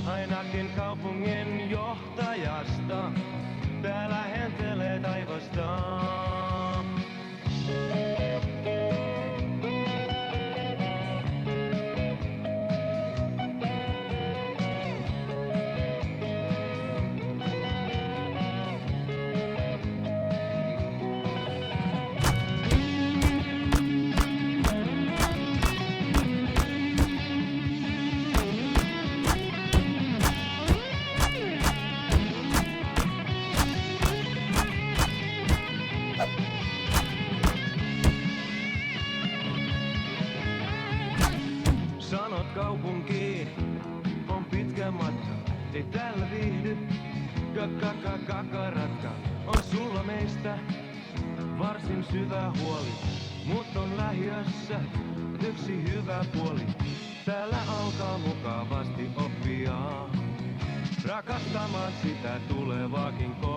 ainakin kaupungin johtajasta. Tää lähentelee taivasta. Sanot kaupunkiin on pitkä matka, ei täällä viihdy. Kakaratka on sulla meistä varsin syvä huoli. Mut on lähiössä yksi hyvä puoli. Täällä alkaa mukavasti oppia rakastamaan sitä tulevaakin kohtaa.